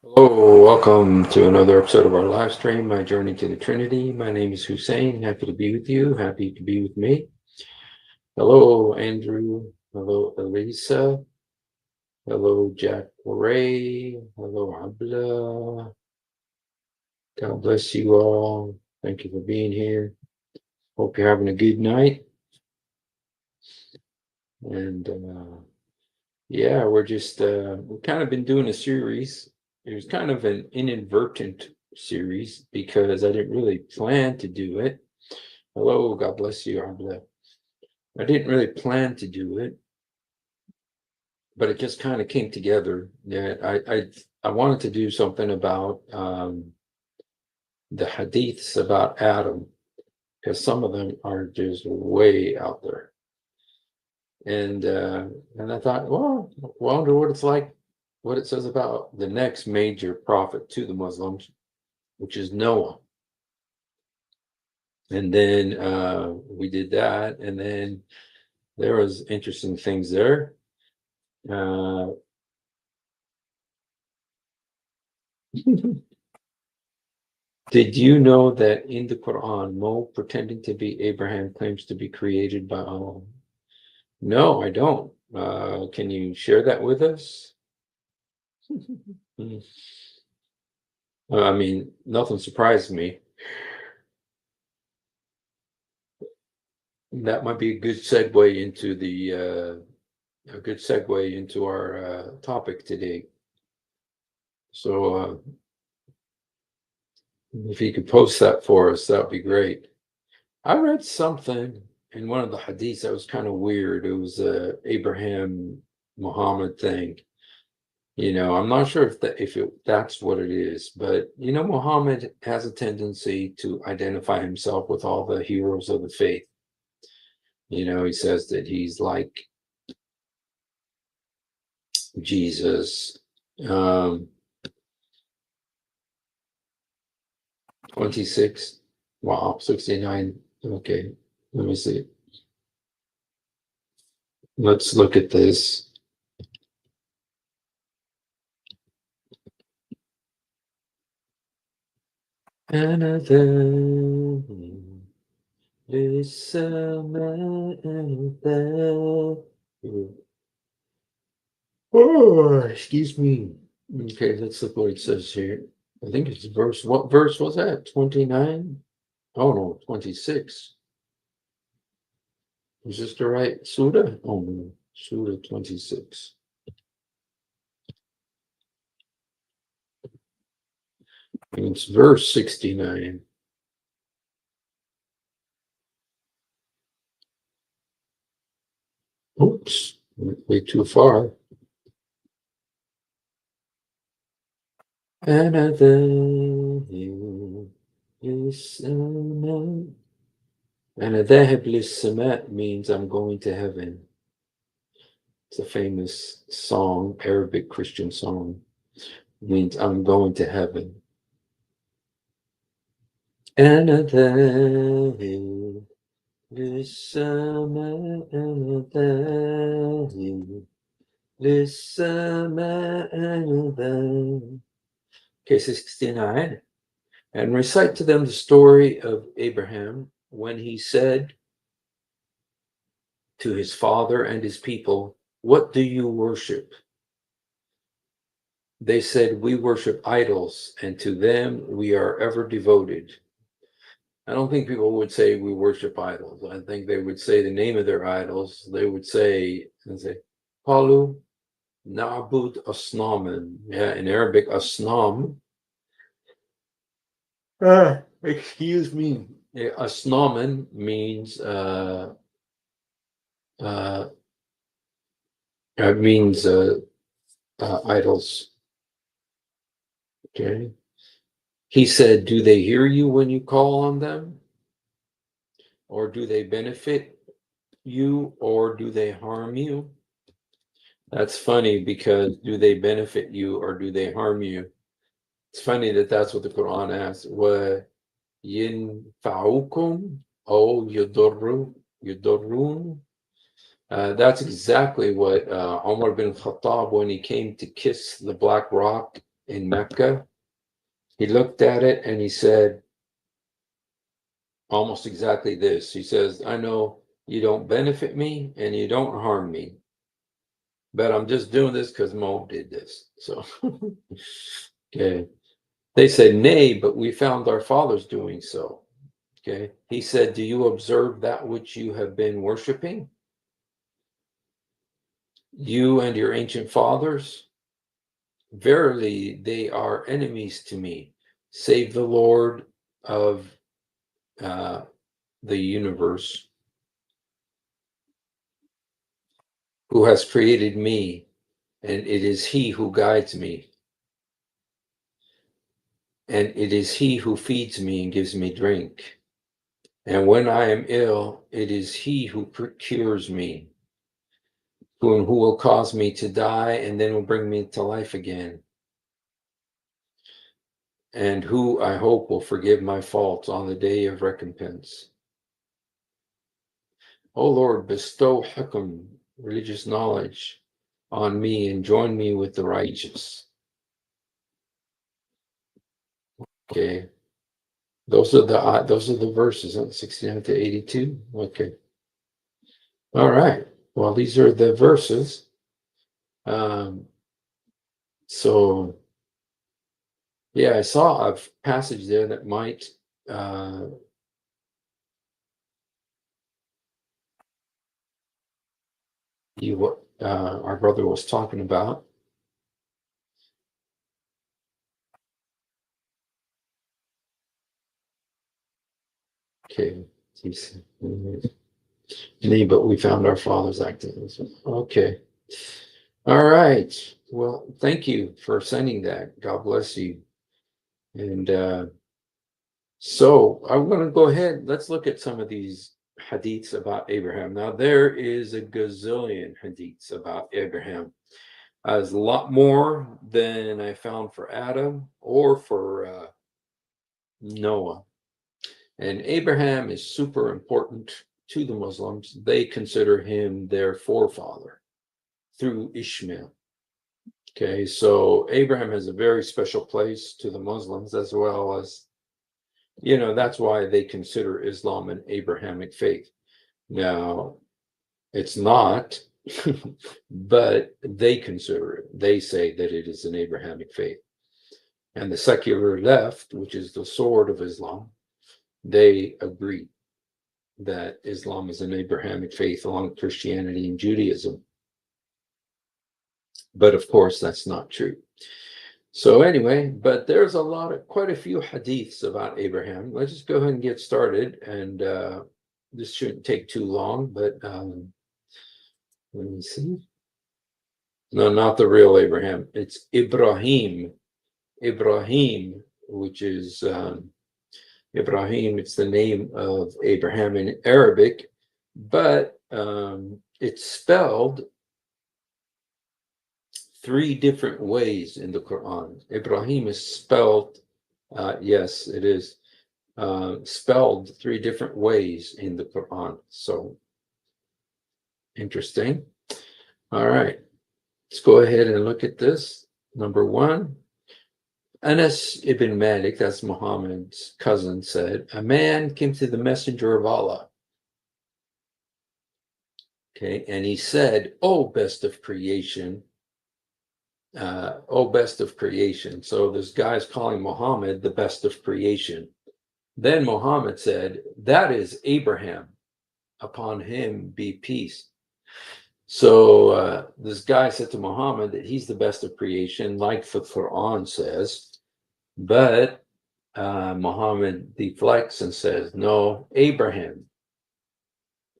Hello, welcome to another episode of our live stream, My Journey to the Trinity. My name is Hussein. Happy to be with you. Happy to be with me. Hello, Andrew. Hello, Elisa. Hello, Jack Ray. Hello, Abla. God bless you all. Thank you for being here. Hope you're having a good night. And yeah, we've kind of been doing a series. It was kind of an inadvertent series because I didn't really plan to do it. Hello, God bless you, Abla. I didn't really plan to do it, but it just kind of came together. I wanted to do something about the hadiths about Adam, because some of them are just way out there. And I thought, well, I wonder what it's like, what it says about the next major prophet to the Muslims, which is Noah. And then we did that, and then there was interesting things there. Did you know that in the Quran, Mo pretending to be Abraham claims to be created by Allah? No, I don't. Can you share that with us? I mean, nothing surprised me. That might be a good segue into our topic today. So if you could post that for us, that'd be great. I read something in one of the hadiths that was kind of weird. It was a Abraham Muhammad thing. I'm not sure if that's what it is, but Muhammad has a tendency to identify himself with all the heroes of the faith. He says that he's like Jesus. 26. Wow, 69. Okay, let me see. Let's look at this. Oh, excuse me. Okay, let's look what it says here. I think it's verse. What verse was that? 29? Oh no, 26. Is this the right Surah? Oh no, Surah 26. And it's verse 69. Oops, went way too far. أنا ذاهب للسماء. أنا ذاهب للسماء means I'm going to heaven. It's a famous song, Arabic Christian song. It means I'm going to heaven. أنا ذاهب للسماء. أنا ذاهب للسماء. أنا ذاهب. Okay, 69. And recite to them the story of Abraham when he said to his father and his people, "What do you worship?" They said, "We worship idols, and to them we are ever devoted." I don't think people would say we worship idols. I think they would say the name of their idols. They would say, Palu Na'bud Asnaman. Yeah, in Arabic, Asnam. Excuse me. Asnaman means idols. Okay. He said, "Do they hear you when you call on them? Or do they benefit you, or do they harm you?" That's funny, because do they benefit you or do they harm you? It's funny that that's what the Quran asks. Wa yinfa'ukum o yudurrun. That's exactly what Umar bin Khattab, when he came to kiss the black rock in Mecca. He looked at it and he said almost exactly this. He says, I know you don't benefit me and you don't harm me, but I'm just doing this because Mo did this. So, okay. They said, nay, but we found our fathers doing so. Okay. He said, do you observe that which you have been worshiping? You and your ancient fathers? Verily, they are enemies to me, save the Lord of the universe, who has created me, and it is he who guides me. And it is he who feeds me and gives me drink. And when I am ill, it is he who cures me, who will cause me to die and then will bring me to life again, and who I hope will forgive my faults on the day of recompense. O Lord, bestow hukm, religious knowledge, on me and join me with the righteous. Okay. Those are the verses, 69 to 82. Okay. All right. Well, these are the verses. So yeah, I saw a passage there that might be what our brother was talking about. Okay. But we found our fathers acting. Okay. All right. Well, thank you for sending that. God bless you. And so I'm going to go ahead. Let's look at some of these hadiths about Abraham. Now, there is a gazillion hadiths about Abraham. There's a lot more than I found for Adam or for Noah. And Abraham is super important to the Muslims. They consider him their forefather through Ishmael. Okay, so Abraham has a very special place to the Muslims, as well as, that's why they consider Islam an Abrahamic faith. Now, it's not, but they consider it. They say that it is an Abrahamic faith. And the secular left, which is the sword of Islam, they agree that Islam is an Abrahamic faith along with Christianity and Judaism. But of course, that's not true. So anyway, but there's quite a few hadiths about Abraham. Let's just go ahead and get started. And this shouldn't take too long, but let me see. No, not the real Abraham. It's Ibrahim. Ibrahim, which is Ibrahim, it's the name of Abraham in Arabic, but it's spelled 3 different ways in the Quran. Ibrahim is spelled, yes, it is spelled 3 different ways in the Quran. So interesting. All right, let's go ahead and look at this. Number 1, Anas ibn Malik, that's Muhammad's cousin, said, a man came to the messenger of Allah. Okay, and he said, "Oh, best of creation, oh, best of creation." So this guy's calling Muhammad the best of creation. Then Muhammad said, "That is Abraham. Upon him be peace." So this guy said to Muhammad that he's the best of creation, like the Quran says. But Muhammad deflects and says, "No, Abraham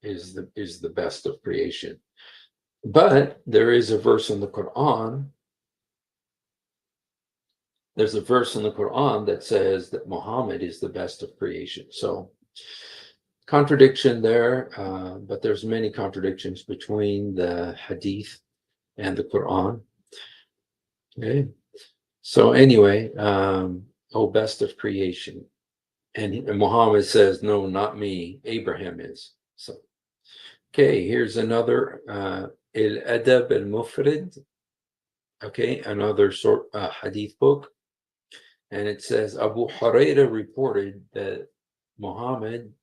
is the best of creation." But there is a verse in the Quran. There's a verse in the Quran that says that Muhammad is the best of creation. So contradiction there, but there's many contradictions between the Hadith and the Quran. Okay. So anyway, oh, best of creation. And Muhammad says, "No, not me. Abraham is." So, okay, here's another, Al-Adab al-Mufrid. Okay, another hadith book. And it says Abu Huraira reported that Muhammad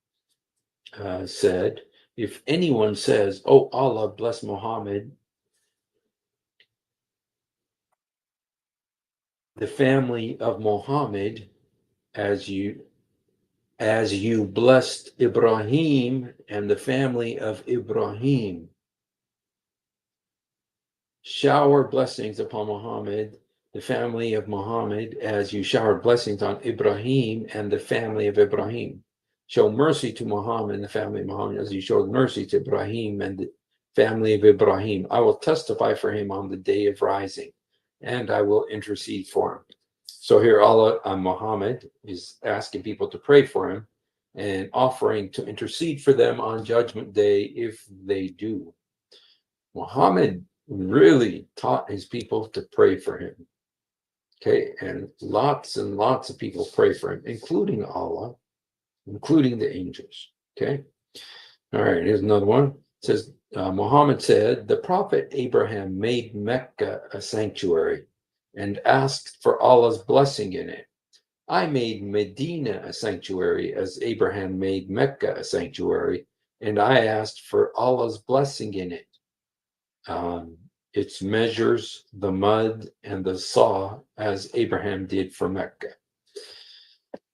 said, if anyone says, "Oh, Allah bless Muhammad, the family of Muhammad, as you blessed Ibrahim and the family of Ibrahim, shower blessings upon Muhammad, the family of Muhammad, as you showered blessings on Ibrahim and the family of Ibrahim. Show mercy to Muhammad and the family of Muhammad, as you showed mercy to Ibrahim and the family of Ibrahim. I will testify for him on the day of rising, and I will intercede for him." So here Allah, Muhammad is asking people to pray for him and offering to intercede for them on Judgment Day if they do. Muhammad really taught his people to pray for him. Okay, and lots of people pray for him, including Allah, including the angels. Okay, all right, here's another one. It says, Muhammad said, the Prophet Abraham made Mecca a sanctuary and asked for Allah's blessing in it. I made Medina a sanctuary as Abraham made Mecca a sanctuary, and I asked for Allah's blessing in it. Its measures, the mud, and the saw, as Abraham did for Mecca.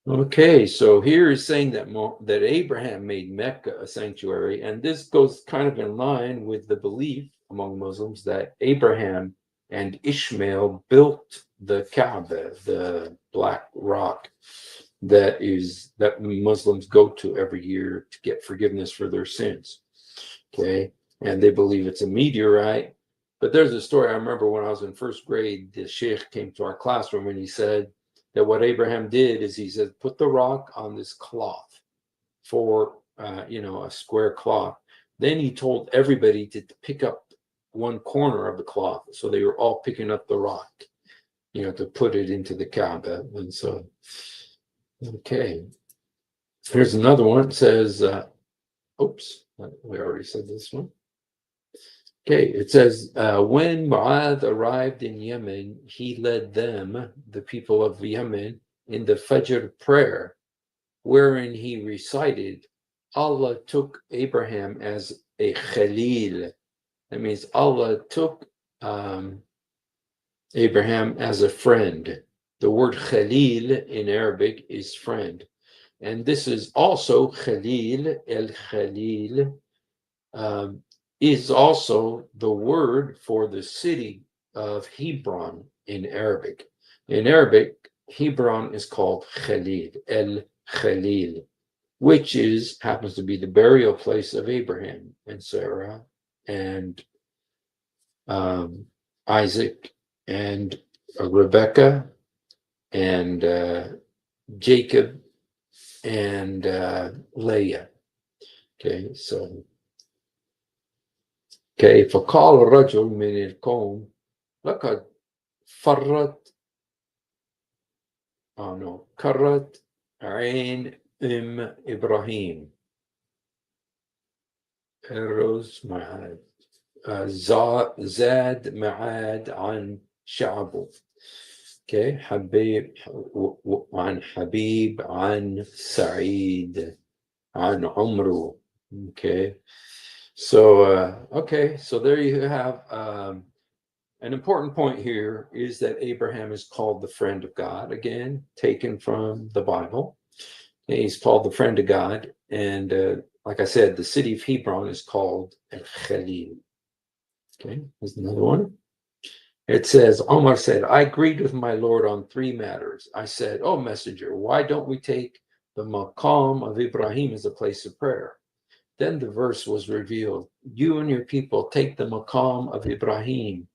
Okay, so here is saying that Abraham made Mecca a sanctuary, and this goes kind of in line with the belief among Muslims that Abraham and Ishmael built the Kaaba, the black rock that Muslims go to every year to get forgiveness for their sins. Okay, and they believe it's a meteorite. But there's a story I remember when I was in first grade, the sheikh came to our classroom and he said that what Abraham did is he said, put the rock on this cloth for, a square cloth. Then he told everybody to pick up one corner of the cloth. So they were all picking up the rock, to put it into the Kaaba. And so, okay. Here's another one. It says, oops, we already said this one. Okay, it says, when Mu'adh arrived in Yemen, he led them, the people of Yemen, in the Fajr prayer, wherein he recited, Allah took Abraham as a Khalil. That means Allah took Abraham as a friend. The word Khalil in Arabic is friend. And this is also Khalil, el-Khalil, is also the word for the city of Hebron in Arabic. In Arabic, Hebron is called Khalil, el-Khalil, which happens to be the burial place of Abraham and Sarah and Isaac and Rebecca and Jacob and Leah. Okay, so okay, فقال الرجل من القوم لقد كرت عين إبراهيم الرز معاد زاد معاد عن شعبه. Okay, حبيب عن حبيب عن سعيد عن عمره. Okay, so so there you have an important point here is that Abraham is called the friend of God, again taken from the Bible. He's called the friend of God, and like I said, the city of Hebron is called Khalil. Okay, here's another one. It says, Omar said, I agreed with my Lord on 3 matters. I said, oh messenger, why don't we take the maqam of Ibrahim as a place of prayer? Then the verse was revealed. You and your people take the maqam of Ibrahim,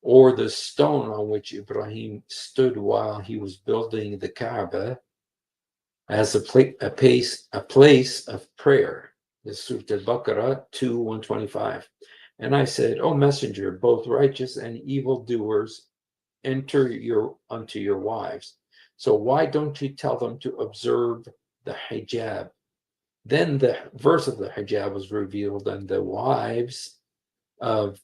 or the stone on which Ibrahim stood while he was building the Kaaba, as a place of prayer. This is Surah Al-Baqarah 2:125. And I said, O messenger, both righteous and evil doers enter unto your wives. So why don't you tell them to observe the hijab? Then the verse of the hijab was revealed, and the wives of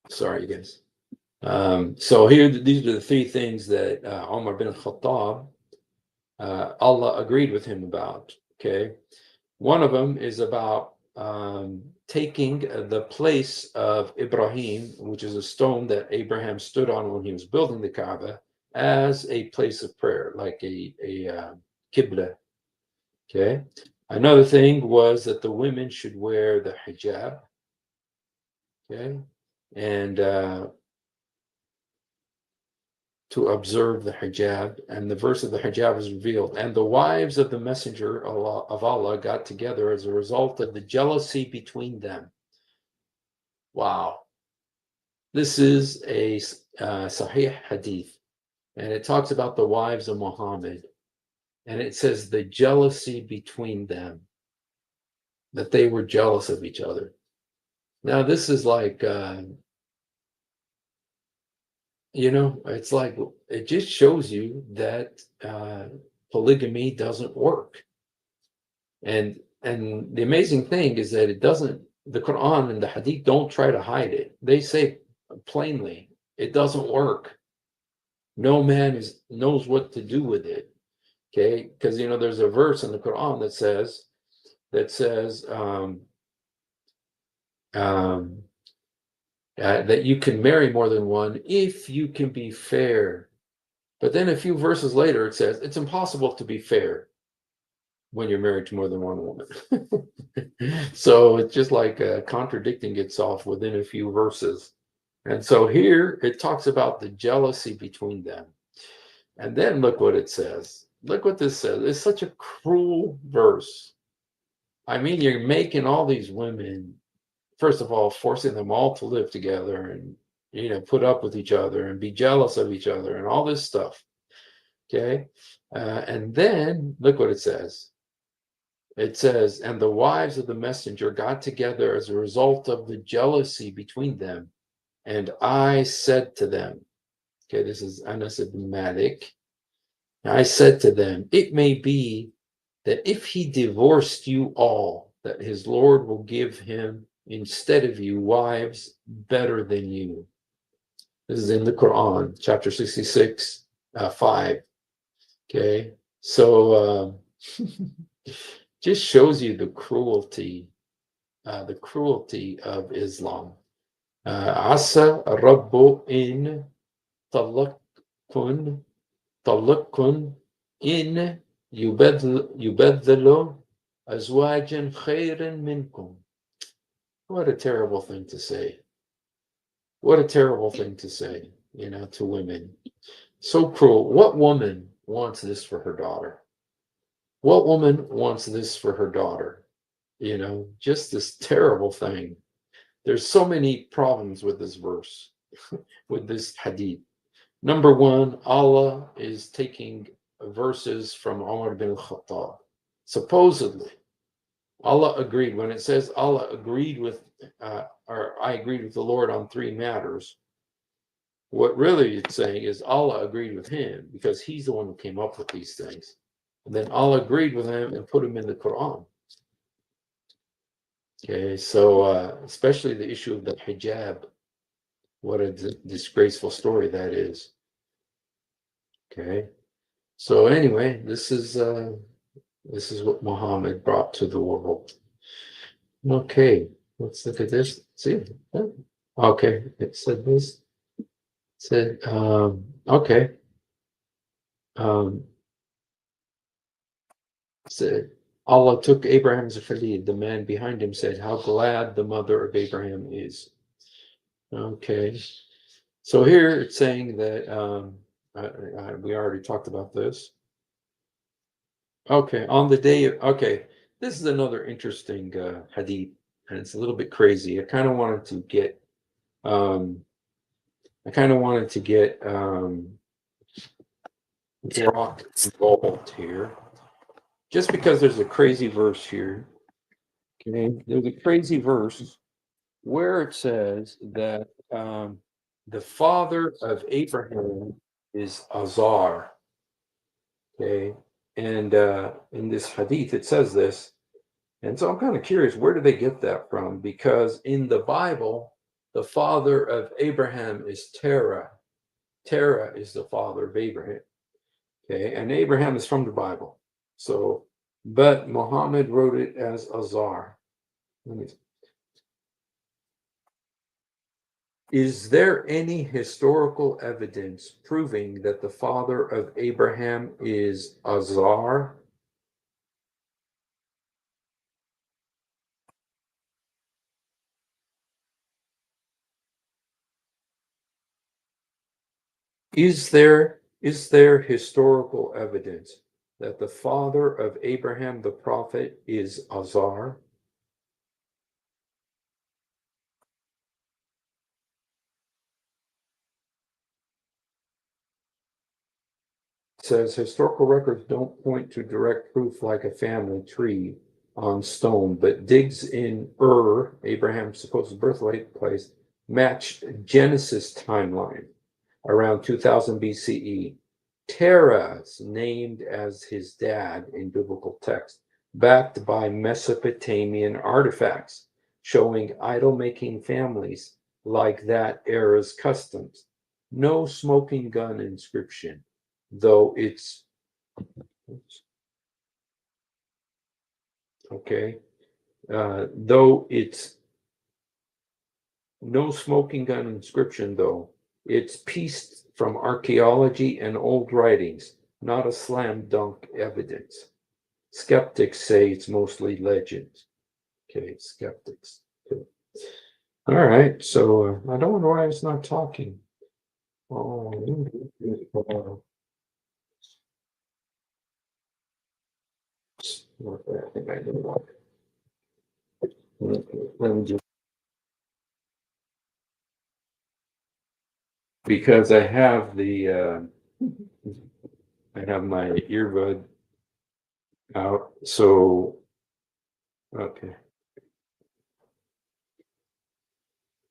Sorry, you guys. So here, these are the three things that Umar bin Khattab, Allah agreed with him about. Okay, one of them is about taking the place of Ibrahim, which is a stone that Abraham stood on when he was building the Kaaba, as a place of prayer, like a qibla. Okay. Another thing was that the women should wear the hijab. Okay, and to observe the hijab, and the verse of the hijab is revealed. And the wives of the messenger of Allah got together as a result of the jealousy between them. Wow. This is a Sahih Hadith, and it talks about the wives of Muhammad, and it says the jealousy between them, that they were jealous of each other. Now, this is like, it's like, it just shows you that polygamy doesn't work. And the amazing thing is that it doesn't, the Quran and the Hadith don't try to hide it. They say plainly, it doesn't work. No man knows what to do with it. Okay, because there's a verse in the Quran that says that you can marry more than one if you can be fair. But then a few verses later, it says it's impossible to be fair when you're married to more than one woman. So it's just like contradicting itself within a few verses. And so here it talks about the jealousy between them. And then look what it says. Look what this says. It's such a cruel verse. I mean, you're making all these women, first of all, forcing them all to live together and, put up with each other and be jealous of each other and all this stuff. Okay. And then look what it says. It says, and the wives of the messenger got together as a result of the jealousy between them. And I said to them, okay, this is Anas ibn Malik. I said to them, it may be that if he divorced you all, that his Lord will give him instead of you wives better than you. This is in the Quran, chapter 66, 5. Okay, so just shows you the cruelty of Islam. Asa Rabbu in talakun in yubadlu azwajan khairan minkum. What a terrible thing to say. What a terrible thing to say, to women. So cruel. What woman wants this for her daughter? What woman wants this for her daughter? Just this terrible thing. There's so many problems with this verse, with this hadith. Number one, Allah is taking verses from Umar bin Khattab. Supposedly, Allah agreed. When it says Allah agreed with, or I agreed with the Lord on three matters, what really it's saying is Allah agreed with him because he's the one who came up with these things. And then Allah agreed with him and put him in the Quran. Okay, so especially the issue of the hijab, what a disgraceful story that is. Okay, so anyway, this is what Muhammad brought to the world. Okay, let's look at this. See, okay, it said this. It said okay. Said Allah took Abraham as a Khalid. The man behind him said, "How glad the mother of Abraham is." Okay, so here it's saying that we already talked about this. Okay, on the day of, okay, this is another interesting hadith, and it's a little bit crazy. I kind of wanted to get Brock involved here, just because there's a crazy verse here. Okay, there's a crazy verse where it says that the father of Abraham is Azar. Okay, and in this hadith it says this, and so I'm kind of curious, where do they get that from? Because in the Bible, The father of Abraham is Terah. Terah is the father of Abraham. Okay, and Abraham is from the Bible. So, but Muhammad wrote it as Azar. Is there any historical evidence proving that the father of Abraham is Azar? Is there historical evidence that the father of Abraham the prophet is Azar? It says historical records don't point to direct proof like a family tree on stone, but digs in Abraham's supposed birthplace, matched Genesis timeline around 2000 BCE. Terah is named as his dad in biblical text, backed by Mesopotamian artifacts showing idol-making families like that era's customs. No smoking gun inscription, though it's okay. Though it's no smoking gun inscription, though it's pieced from archaeology and old writings, not a slam dunk evidence. Skeptics say it's mostly legend. Okay, skeptics. Okay. All right, so I don't know why it's not talking. Oh, I think I know what. Let me just, because I have I have my earbud out, so okay.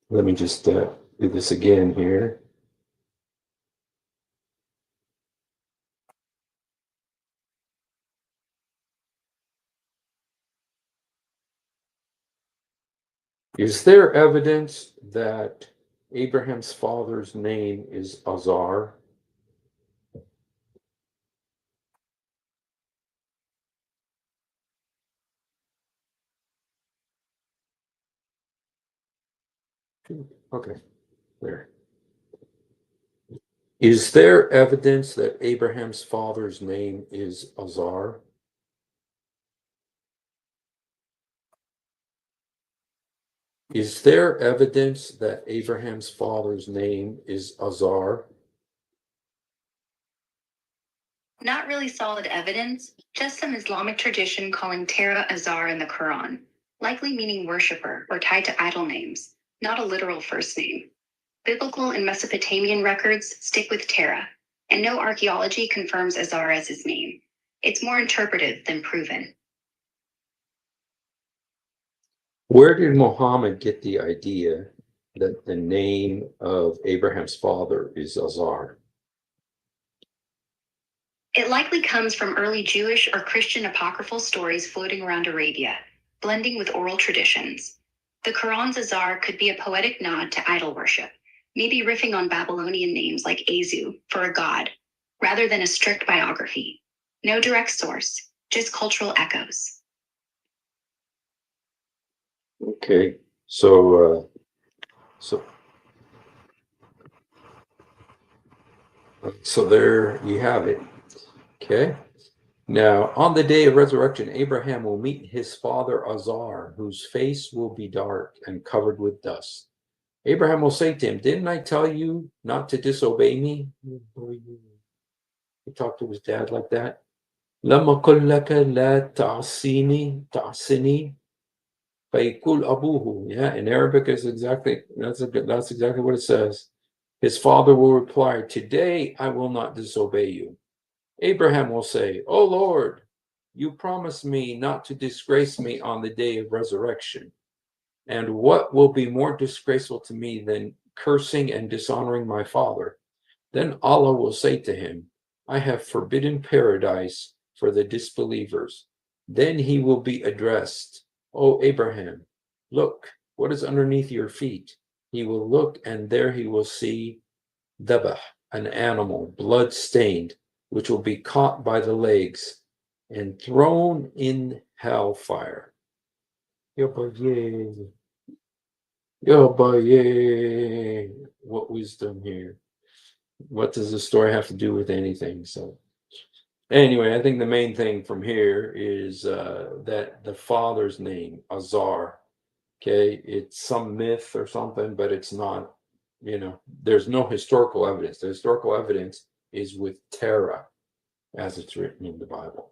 Let me just do this again here. Is there evidence that Abraham's father's name is Azar? Okay, there. Is there evidence that Abraham's father's name is Azar? Is there evidence that Abraham's father's name is Azar? Not really solid evidence, just some Islamic tradition calling Terah Azar in the Quran, likely meaning worshipper or tied to idol names, not a literal first name. Biblical and Mesopotamian records stick with Terah, and no archaeology confirms Azar as his name. It's more interpretive than proven. Where did Muhammad get the idea that the name of Abraham's father is Azar? It likely comes from early Jewish or Christian apocryphal stories floating around Arabia, blending with oral traditions. The Quran's Azar could be a poetic nod to idol worship, maybe riffing on Babylonian names like Azu for a god, rather than a strict biography. No direct source, just cultural echoes. Okay, so there you have it. Okay. Now, on the day of resurrection, Abraham will meet his father Azar, whose face will be dark and covered with dust. Abraham will say to him, "Didn't I tell you not to disobey me?" He talked to his dad like that. لما قل لك لا تعصني فيقول أبوه. Yeah, in Arabic is that's exactly what it says. His father will reply, "Today I will not disobey you." Abraham will say, "Oh Lord, you promised me not to disgrace me on the day of resurrection. And what will be more disgraceful to me than cursing and dishonoring my father?" Then Allah will say to him, "I have forbidden paradise for the disbelievers." Then he will be addressed, "O Abraham, look, what is underneath your feet?" he will look, and there he will see dabah, an animal, blood-stained, which will be caught by the legs and thrown in hellfire. Yobaye. Yobaye. What wisdom here? What does the story have to do with anything? So anyway, I think the main thing from here is that the father's name, Azar, okay, it's some myth or something, but it's not, there's no historical evidence. The historical evidence is with Terah, as it's written in the Bible.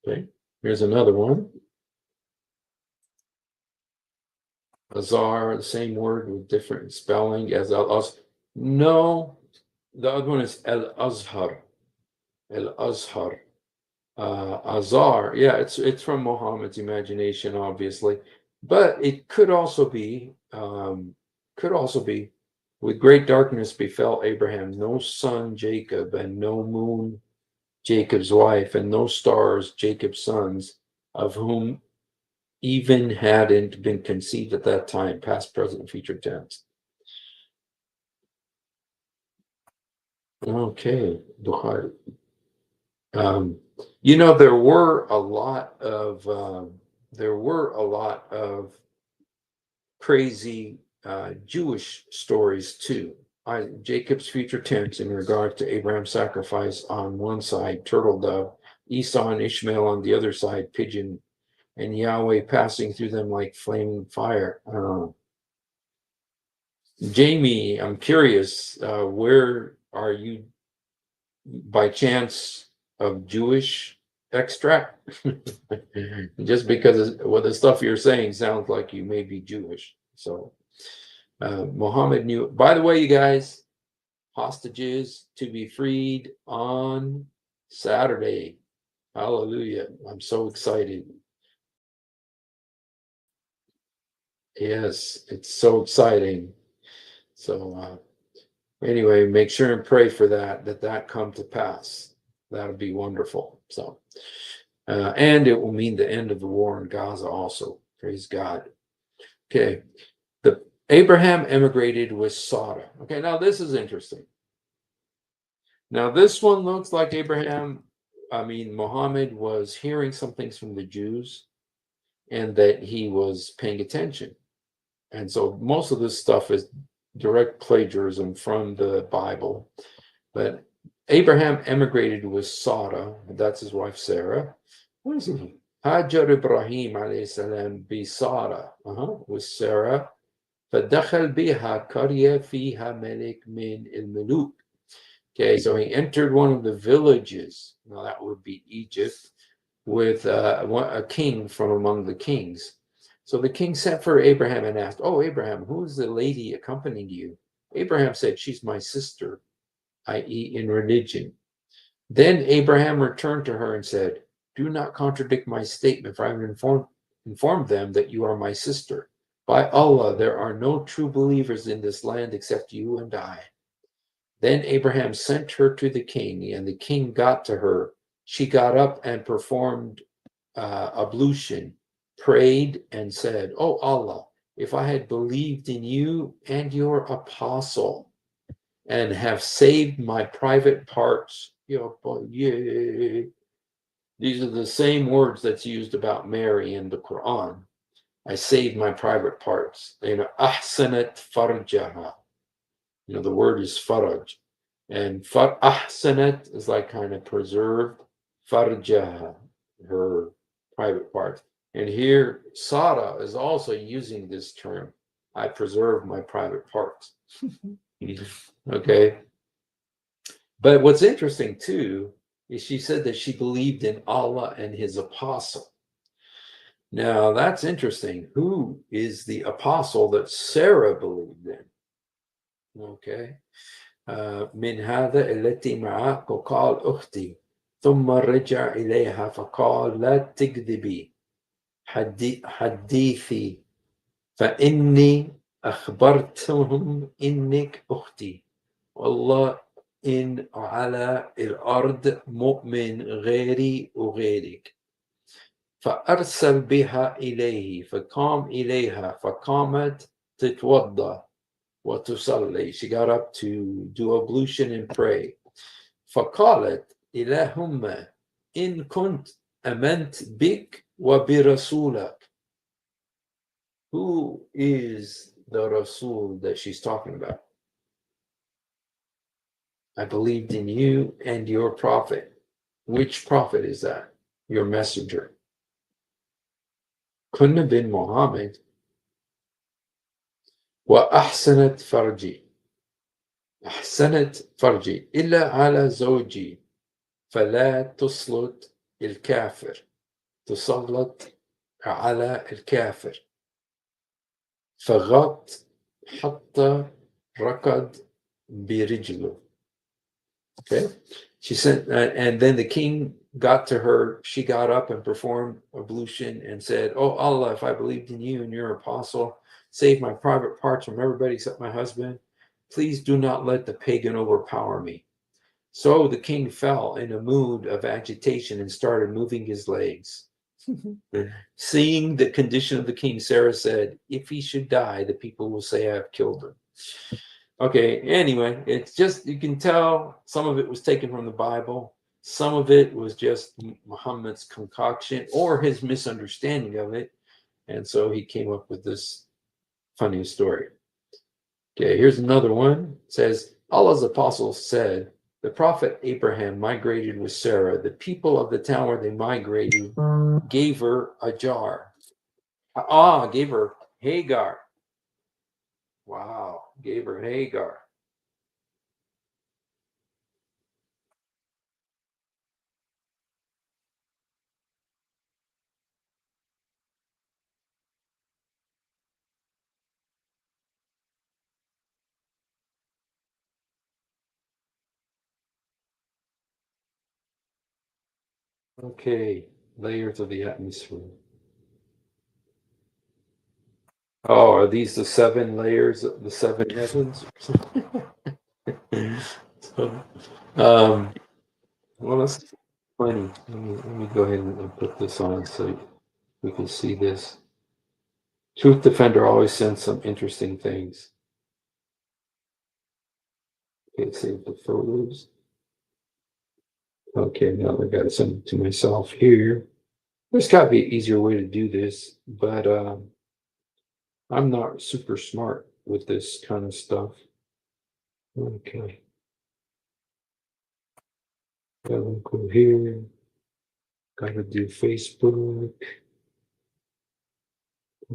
Okay, here's another one. Azar, the same word with different spelling as Al-Az. No, the other one is El-Azhar. El-Azhar. Azar, yeah, it's from Muhammad's imagination, obviously, but it could also be, with great darkness befell Abraham, no son Jacob, and no moon Jacob's wife, and no stars Jacob's sons, of whom even hadn't been conceived at that time, past, present, future tense. Okay, Bukhari. There were a lot of crazy Jewish stories too. Jacob's future tense in regard to Abraham's sacrifice on one side, turtle dove, Esau and Ishmael on the other side, pigeon, and Yahweh passing through them like flaming fire. Jamie, I'm curious, where are you by chance of Jewish extract? Just because the stuff you're saying sounds like you may be Jewish. So Muhammad knew. By the way, you guys, hostages to be freed on Saturday. Hallelujah. I'm so excited. Yes, it's so exciting. So anyway, make sure and pray for that come to pass. That'll be wonderful. So and it will mean the end of the war in Gaza also. Praise God. Okay. Abraham emigrated with Sarah. Okay, now this is interesting. Now this one looks like Muhammad was hearing some things from the Jews and that he was paying attention. And so most of this stuff is direct plagiarism from the Bible. But Abraham emigrated with Sarah, that's his wife Sarah. What is it? Hajar Ibrahim alayhi salam bi Sarah, with Sarah. فدخل بها قرية فيها ملك من الملوك. Okay, so he entered one of the villages. Now that would be Egypt, with a king from among the kings. So the king sent for Abraham and asked, "Oh, Abraham, who is the lady accompanying you?" Abraham said, "She's my sister," i.e., in religion. Then Abraham returned to her and said, "Do not contradict my statement, for I have informed them that you are my sister. By Allah, there are no true believers in this land except you and I." Then Abraham sent her to the king, and the king got to her. She got up and performed ablution, prayed, and said, "Oh Allah, if I had believed in you and your apostle and have saved my private parts." These are the same words that's used about Mary in the Quran. I saved my private parts. Ahsanat farjaha. The word is faraj. And ahsanat is like kind of preserved. Farjaha, her private parts. And here, Sarah is also using this term. I preserve my private parts. Okay. But what's interesting too is she said that she believed in Allah and his apostle. Now that's interesting. Who is the apostle that Sarah believed in? Okay. من هذا التي معك وقال أختي ثم رجع إليها فقال لا تكذبي حديثي فإني أخبرتهم إنك أختي والله إن على الأرض مؤمن غيري وغيرك. فأرسل بها إليه فقام إليها فقامت تتوضأ وتصلي. She got up to do ablution and pray. فقالت اللهم إن كنت آمنت بك وبرسولك. Who is the Rasul that she's talking about? I believed in you and your prophet. Which prophet is that? Your messenger. Couldn't have been Muhammad. وأحسنت فرجي. أحسنت فرجي إلا على زوجي فلا تسلط الكافر. تسلط على الكافر. فغط حتى ركض برجله. Okay. She sent, and then the king got to her. She got up and performed ablution and said, "Oh Allah, if I believed in you and your apostle, save my private parts from everybody except my husband. Please do not let the pagan overpower me." So the king fell in a mood of agitation and started moving his legs. Seeing the condition of the king, Sarah said, "If he should die, the people will say I have killed him." Okay, anyway, it's just, you can tell some of it was taken from the Bible. Some of it was just Muhammad's concoction or his misunderstanding of it. And so he came up with this funny story. Okay, here's another one. It says, Allah's apostle said, the prophet Abraham migrated with Sarah. The people of the town where they migrated gave her a jar. Gave her Hagar. Wow, gave her Hagar. Okay, layers of the atmosphere. Oh, are these the 7 layers of the 7 heavens? So, well, that's funny. Let me go ahead and put this on so we can see this. Truth Defender always sends some interesting things. Okay, save the photos. Okay, now I got to send it to myself here. There's got to be an easier way to do this, but I'm not super smart with this kind of stuff. Okay. Gotta go here. Gotta do Facebook.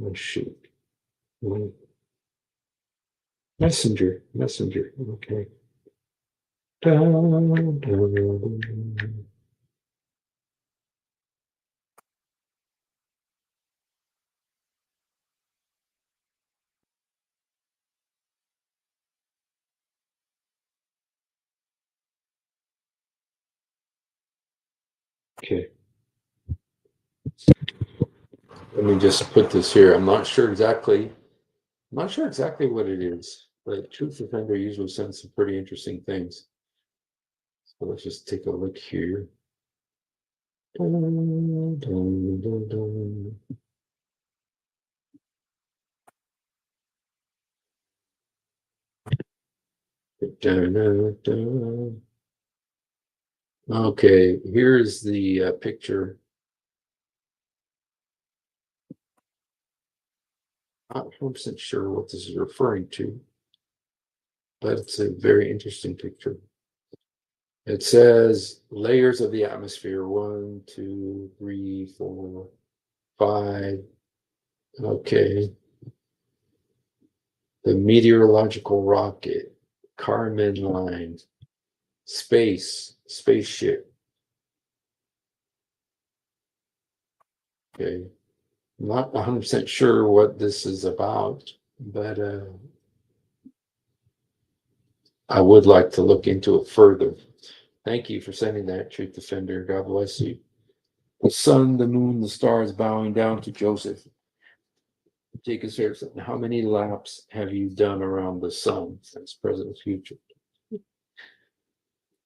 Oh shoot. Messenger. Okay. Okay. Let me just put this here. I'm not sure exactly what it is, but Truth Defender usually sends some pretty interesting things. So let's just take a look here. Okay, here's the picture. I'm not 100% sure what this is referring to, but it's a very interesting picture. It says layers of the atmosphere 1, 2, 3, 4, 5. Okay. The meteorological rocket, Kármán line, spaceship. Okay. I'm not 100% sure what this is about, but I would like to look into it further. Thank you for sending that, Truth Defender. God bless you. The sun, the moon, the stars bowing down to Joseph. Jacob says, how many laps have you done around the sun since present future?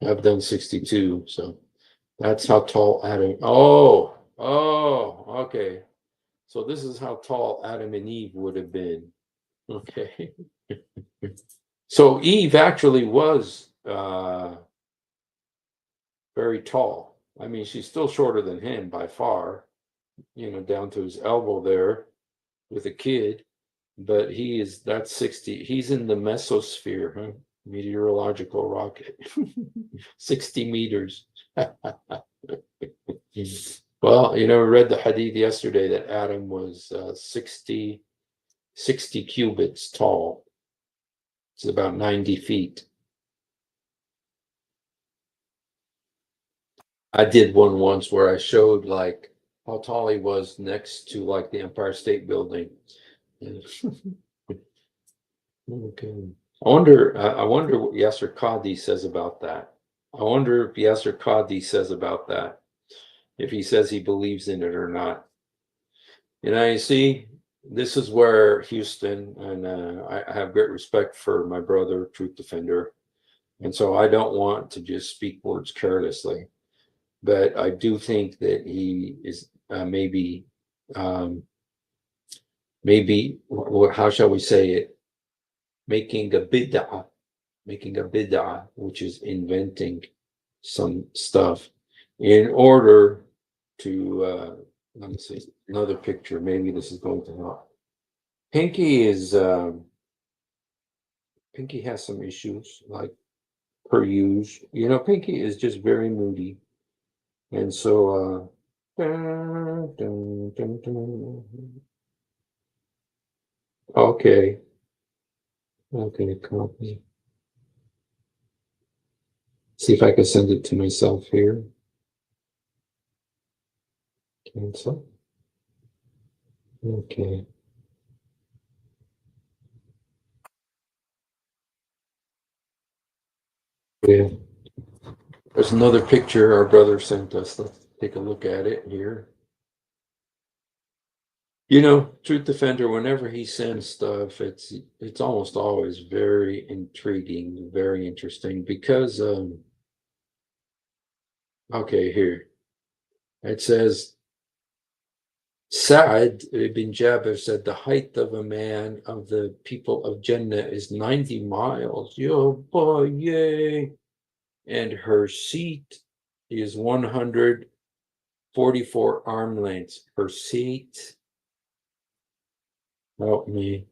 I've done 62, so that's how tall Adam. Oh, okay. So this is how tall Adam and Eve would have been Okay. So Eve actually was very tall. I mean, she's still shorter than him by far, down to his elbow there with a kid. But that's 60. He's in the mesosphere, huh? Meteorological rocket. 60 meters. Well, we read the hadith yesterday that Adam was 60 cubits tall. It's about 90 feet. I did one once where I showed like how tall he was next to like the Empire State Building. Okay. I wonder what Yasser Qadi says about that. I wonder if Yasser Qadi says about that, if he says he believes in it or not. You see, this is where Houston, and I have great respect for my brother, Truth Defender, and so I don't want to just speak words carelessly, but I do think that he is maybe, how shall we say it, making a bid'ah, which is inventing some stuff in order to, let me see, another picture. Maybe this is going to help. Pinky has some issues, like per usual. Pinky is just very moody. And so, okay, copy. See if I can send it to myself here. Cancel. Okay. Yeah. There's another picture our brother sent us. Let's take a look at it here. Truth Defender, whenever he sends stuff, it's almost always very intriguing, very interesting, because okay, here it says Sa'ad ibn Jabir said the height of a man of the people of Jannah is 90 miles. Yo boy, yay. And her seat is 144 arm lengths. Her seat, help me,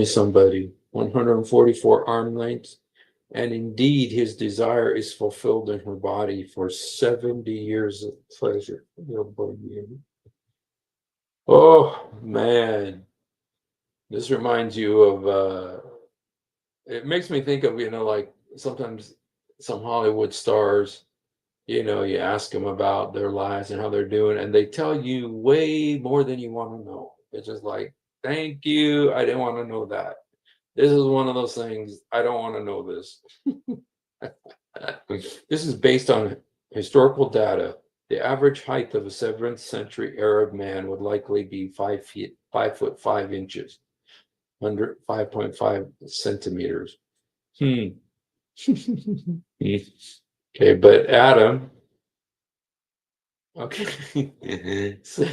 somebody. 144 arm lengths. And indeed, his desire is fulfilled in her body for 70 years of pleasure. Oh, man. This reminds you of, it makes me think of, like sometimes some Hollywood stars, you ask them about their lives and how they're doing, and they tell you way more than you want to know. It's just like, thank you. I didn't want to know that. This is one of those things. I don't want to know this. This is based on historical data. The average height of a 7th century Arab man would likely be 5 feet, 5 foot 5 inches, under 5.5 centimeters. Okay, but Adam, okay, so,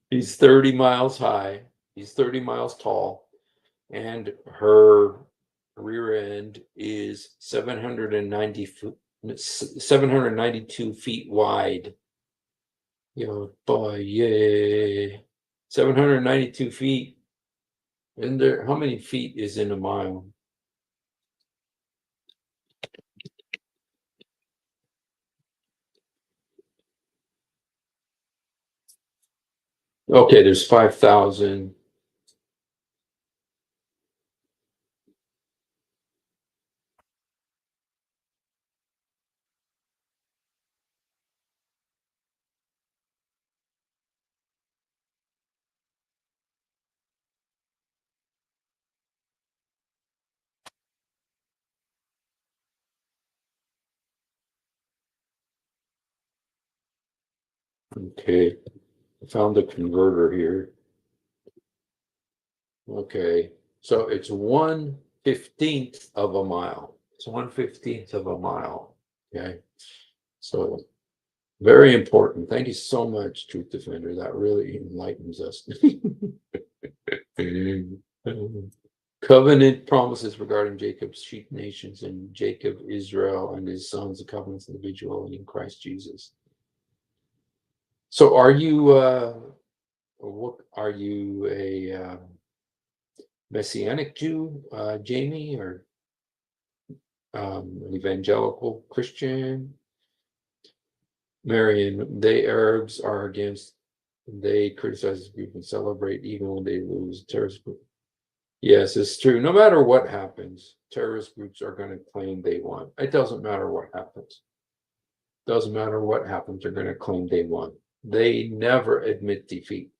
he's 30 miles high, he's 30 miles tall, and her rear end is 792 feet wide. Boy, yay. 792 feet. And how many feet is in a mile? Okay, there's 5,000. Okay, I found the converter here. Okay, so it's 1/15 of a mile. It's 1/15 of a mile. Okay, so very important. Thank you so much, Truth Defender. That really enlightens us. Covenant promises regarding Jacob's sheep nations and Jacob, Israel, and his sons, the covenants individually in Christ Jesus. So are you a Messianic Jew, Jamie, or an evangelical Christian? Marion, they Arabs are against, they criticize the group and celebrate even when they lose. Terrorist group. Yes, it's true. No matter what happens, terrorist groups are going to claim they won. It doesn't matter what happens. Doesn't matter what happens, they're going to claim they won. They never admit defeat,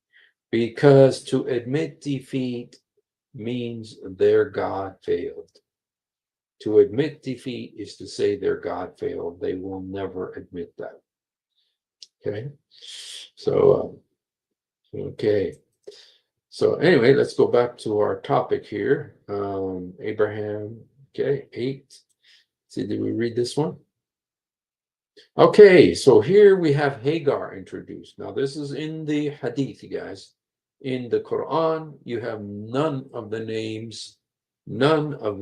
because to admit defeat means their God failed. To admit defeat is to say their God failed. They will never admit that. Okay, so okay. So anyway, let's go back to our topic here. Abraham, okay, 8. See, did we read this one? Okay, so here we have Hagar introduced. Now this is in the Hadith, you guys. In the Quran, you have none of the names of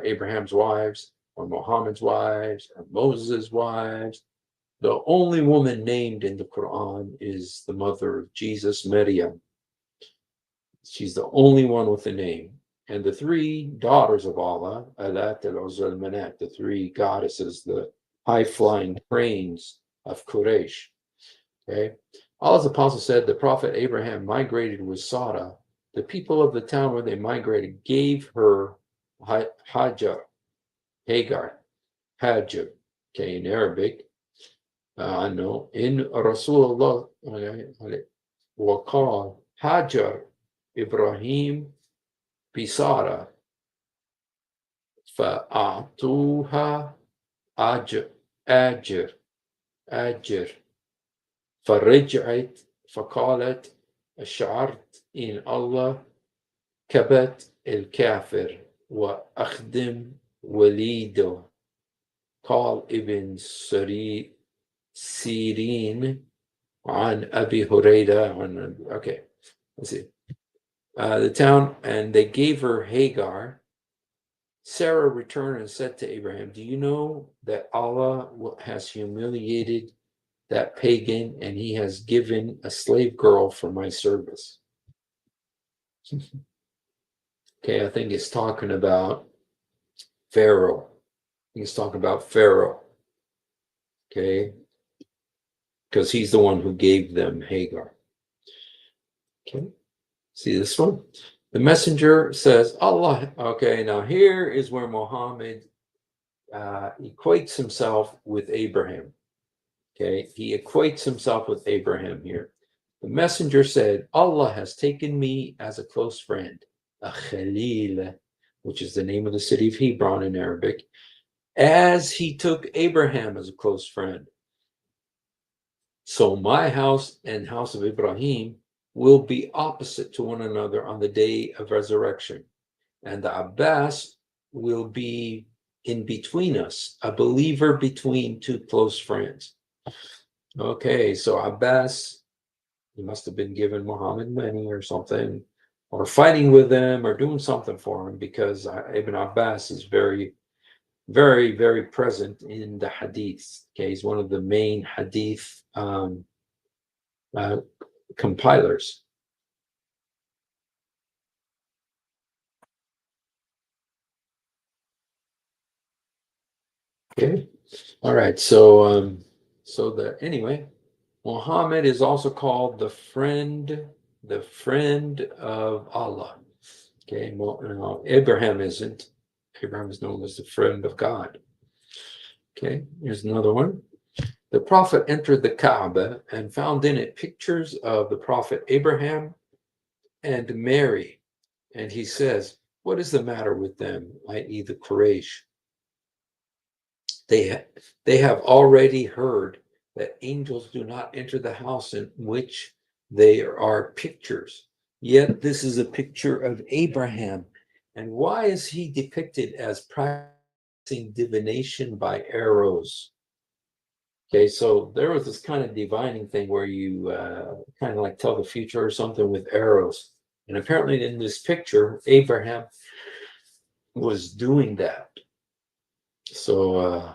Abraham's wives, or Muhammad's wives, or Moses' wives. The only woman named in the Quran is the mother of Jesus, Maryam. She's the only one with a name. And the 3 daughters of Allah, Alat, Al-Uzza, Al-Manat, the 3 goddesses, the high-flying cranes of Quraysh. Okay. Allah's apostle said the prophet Abraham migrated with Sarah. The people of the town where they migrated gave her Hajar, Hagar, Hajar, okay, in Arabic. No, in Rasulullah, وقال Hajar Ibrahim بسارة فأعطوها أجر فرجعت فقالت شعرت إن الله كبت الكافر وأخدم وليده. قال ابن سيرين عن أبي هريرة. Okay, let's see. The town, and they gave her Hagar. Sarah returned and said to Abraham, do you know that Allah has humiliated that pagan, and he has given a slave girl for my service? Okay, I think it's talking about Pharaoh. Okay, because he's the one who gave them Hagar. Okay, see this one? The messenger says, Allah. Okay, now here is where Muhammad equates himself with Abraham. Okay, he equates himself with Abraham here. The messenger said, Allah has taken me as a close friend, a Khalil, which is the name of the city of Hebron in Arabic, as he took Abraham as a close friend. So my house and house of Ibrahim will be opposite to one another on the day of resurrection. And the Abbas will be in between us, a believer between 2 close friends. Okay, so Abbas, he must have been giving Muhammad money or something, or fighting with him, or doing something for him, because Ibn Abbas is very, very, very present in the Hadith. Okay, he's one of the main Hadith compilers. Okay, all right. So anyway, Muhammad is also called the friend of Allah. Okay, well, Abraham isn't. Abraham is known as the friend of God. Okay, here's another one. The Prophet entered the Kaaba and found in it pictures of the Prophet Abraham and Mary. And he says, what is the matter with them, i.e. the Quraysh? They have already heard that angels do not enter the house in which there are pictures. Yet this is a picture of Abraham. And why is he depicted as practicing divination by arrows? Okay, so there was this kind of divining thing where you kind of like tell the future or something with arrows. And apparently in this picture, Abraham was doing that. So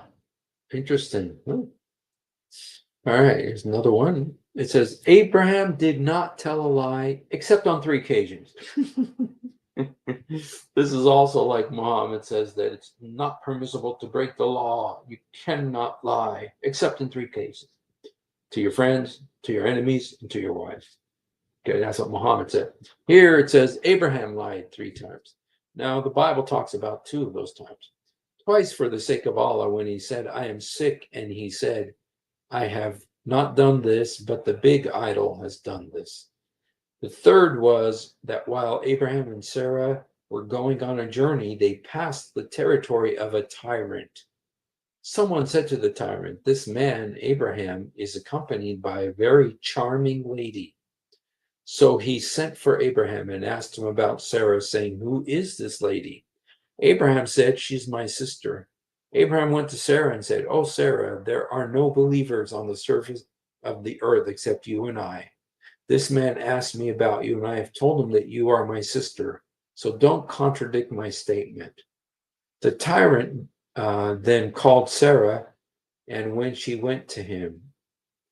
interesting. All right, here's another one. It says, Abraham did not tell a lie except on 3 occasions. This is also like Muhammad says that it's not permissible to break the law. You cannot lie except in 3 cases. To your friends, to your enemies, and to your wives. Okay, that's what Muhammad said. Here it says Abraham lied 3 times. Now the Bible talks about 2 of those times. Twice for the sake of Allah when he said, I am sick, and he said, I have not done this, but the big idol has done this. The third was that while Abraham and Sarah were going on a journey, they passed the territory of a tyrant. Someone said to the tyrant, this man, Abraham, is accompanied by a very charming lady. So he sent for Abraham and asked him about Sarah, saying, who is this lady? Abraham said, she's my sister. Abraham went to Sarah and said, oh, Sarah, there are no believers on the surface of the earth except you and I. This man asked me about you, and I have told him that you are my sister. So don't contradict my statement. The tyrant then called Sarah, and when she went to him,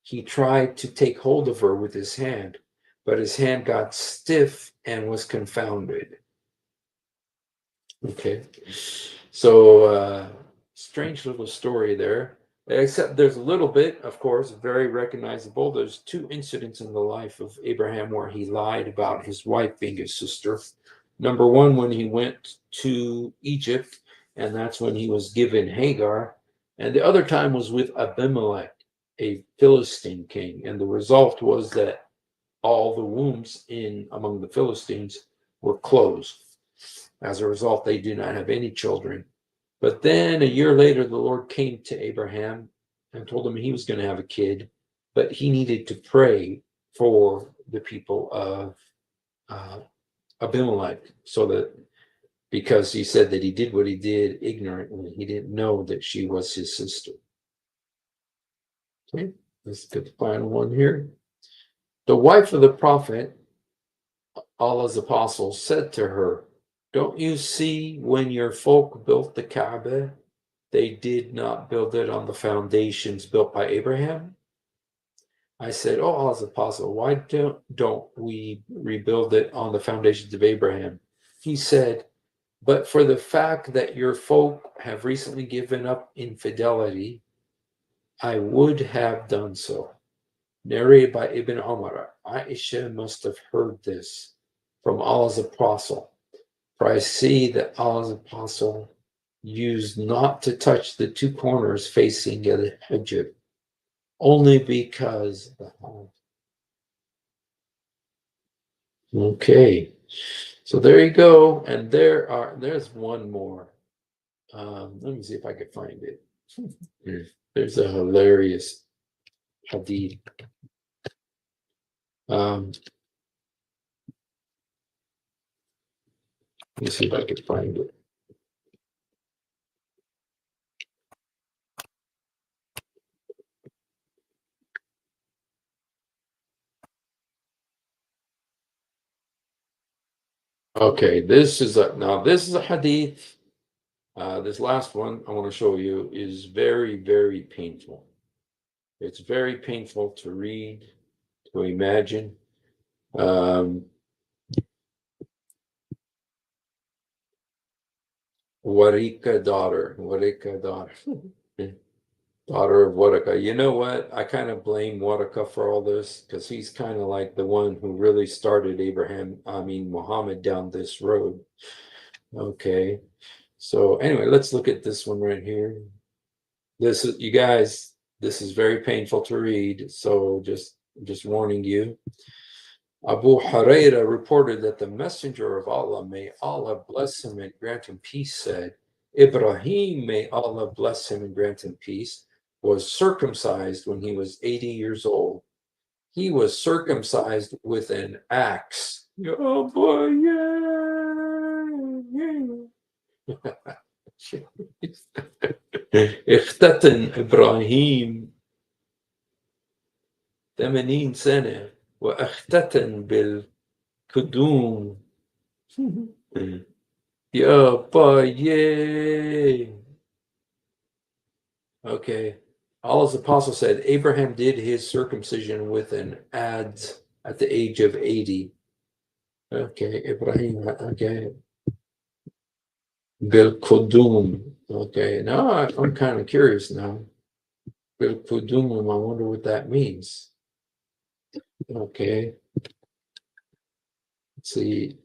he tried to take hold of her with his hand, but his hand got stiff and was confounded. Okay, so strange little story there. Except there's a little bit, of course, very recognizable. There's 2 incidents in the life of Abraham where he lied about his wife being his sister. Number 1, when he went to Egypt, and that's when he was given Hagar. And the other time was with Abimelech, a Philistine king. And the result was that all the wombs among the Philistines were closed. As a result, they do not have any children. But then a year later, the Lord came to Abraham and told him he was going to have a kid, but he needed to pray for the people of Abimelech, so that because he said that he did what he did ignorantly, he didn't know that she was his sister. Okay, let's get the final one here. The wife of the prophet, Allah's apostle, said to her, don't you see when your folk built the Kaaba, they did not build it on the foundations built by Abraham? I said, oh, Allah's apostle, why don't we rebuild it on the foundations of Abraham? He said, but for the fact that your folk have recently given up infidelity, I would have done so. Narrated by Ibn Umar, Aisha must have heard this from Allah's apostle. For I see that Allah's apostle used not to touch the 2 corners facing the hijab, only because the Okay, so there you go, and there's one more. Let me see if I can find it. There's a hilarious hadith. Let me see if I can find it. Okay, this is a hadith. This last one I want to show you is very, very painful. It's very painful to read, to imagine. Warika daughter, daughter of Waraka. You know what? I kind of blame Waraka for all this because he's kind of like the one who really started Muhammad down this road. Okay. So anyway, let's look at this one right here. This is, you guys, this is very painful to read. So just warning you. Abu Huraira reported that the messenger of Allah, may Allah bless him and grant him peace, said, Ibrahim, may Allah bless him and grant him peace, was circumcised when he was 80 years old. He was circumcised with an axe. Oh boy, yeah. اختتن إبراهيم 80 سنة وأختتن بالقدوم. يا باي. Okay. Allah's apostle said Abraham did his circumcision with an adz at the age of 80. Okay, Ibrahim, okay. Bil Qudum. Okay, now I'm kind of curious now. Bil Qudum, I wonder what that means. Okay. Let's see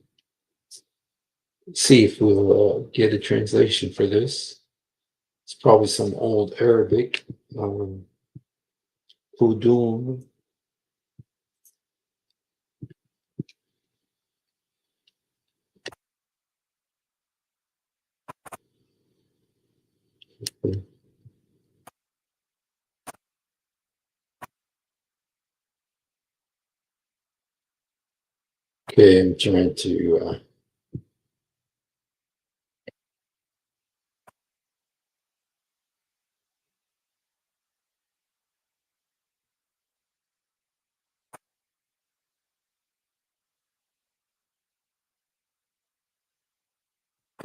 if we'll get a translation for this. It's probably some old Arabic. Qudum. Okay, I'm trying to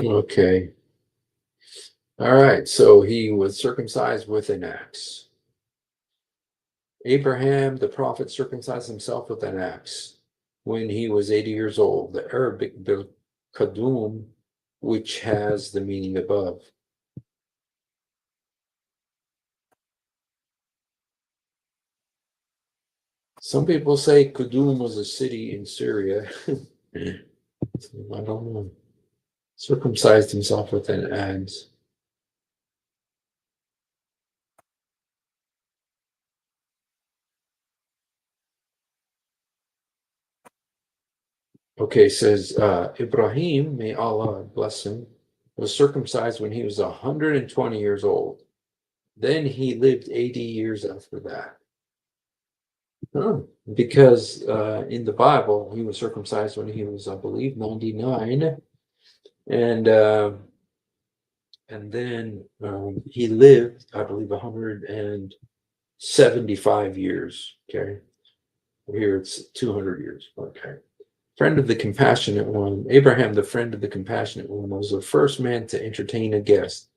okay. All right, so he was circumcised with an axe. Abraham, the prophet, circumcised himself with an axe when he was 80 years old. The Arabic bil kadum, which has the meaning above. Some people say Qudum was a city in Syria. I don't know. Circumcised himself with an axe. Okay, says Ibrahim, may Allah bless him, was circumcised when he was 120 years old. Then he lived 80 years after that. Oh, because in the Bible, he was circumcised when he was, I believe, 99. And then he lived, I believe, 175 years. Okay. Here it's 200 years. Okay. Friend of the compassionate one, Abraham, the friend of the compassionate one, was the first man to entertain a guest,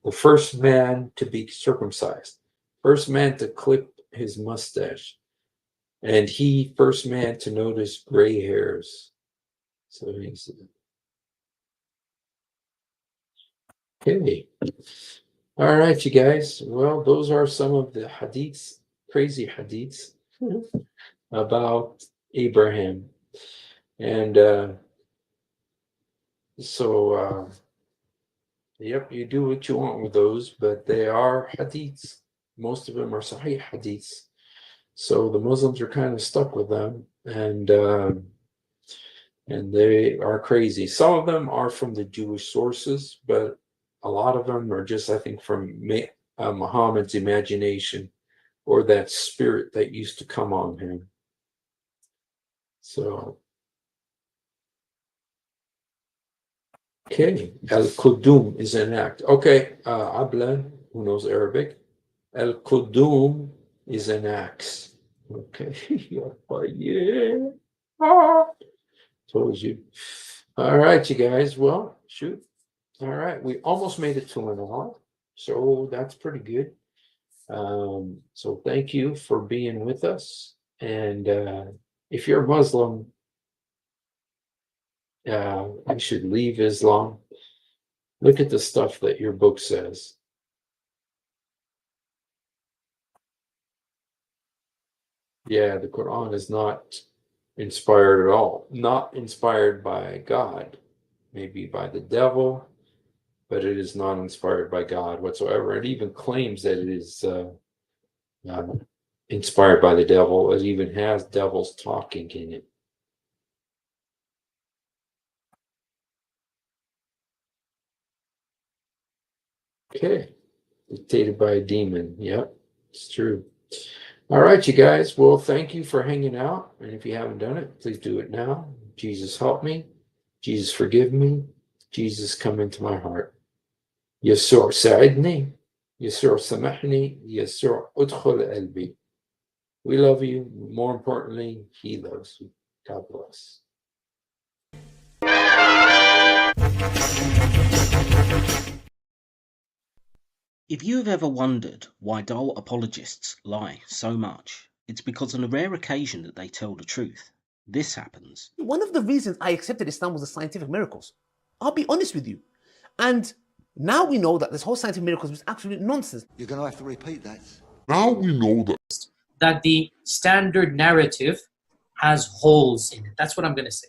the first man to be circumcised, first man to clip his mustache, and he first man to notice gray hairs. So he's okay. All right, you guys. Well, those are some of the hadiths, crazy hadiths about Abraham. And yep, you do what you want with those, but they are hadiths. Most of them are Sahih hadiths. So the Muslims are kind of stuck with them, and they are crazy. Some of them are from the Jewish sources, but a lot of them are just, I think, from Muhammad's imagination or that spirit that used to come on him. So, okay, al-Qudum is an act. Okay, Ablan, who knows Arabic, al-Qudum is an axe. Okay, yeah. Told you. All right, you guys. Well, shoot. All right, we almost made it to an hour, so that's pretty good. So thank you for being with us. And if you're Muslim, you should leave Islam. Look at the stuff that your book says. Yeah, the Quran is not inspired at all. Not inspired by God, maybe by the devil, but it is not inspired by God whatsoever. It even claims that it is inspired by the devil. It even has devils talking in it. Okay, dictated by a demon. Yep, it's true. All right, you guys. Well, thank you for hanging out. And if you haven't done it, please do it now. Jesus, help me. Jesus, forgive me. Jesus, come into my heart. يسوع ساعدني. يسوع سامحني. يسوع ادخل قلبي. We love you. More importantly, he loves you. God bless. If you have ever wondered why dull apologists lie so much, it's because on a rare occasion that they tell the truth, this happens. One of the reasons I accepted Islam was the scientific miracles. I'll be honest with you. And now we know that this whole scientific miracles was absolute nonsense. You're going to have to repeat that. Now we know that the standard narrative has holes in it. That's what I'm going to say.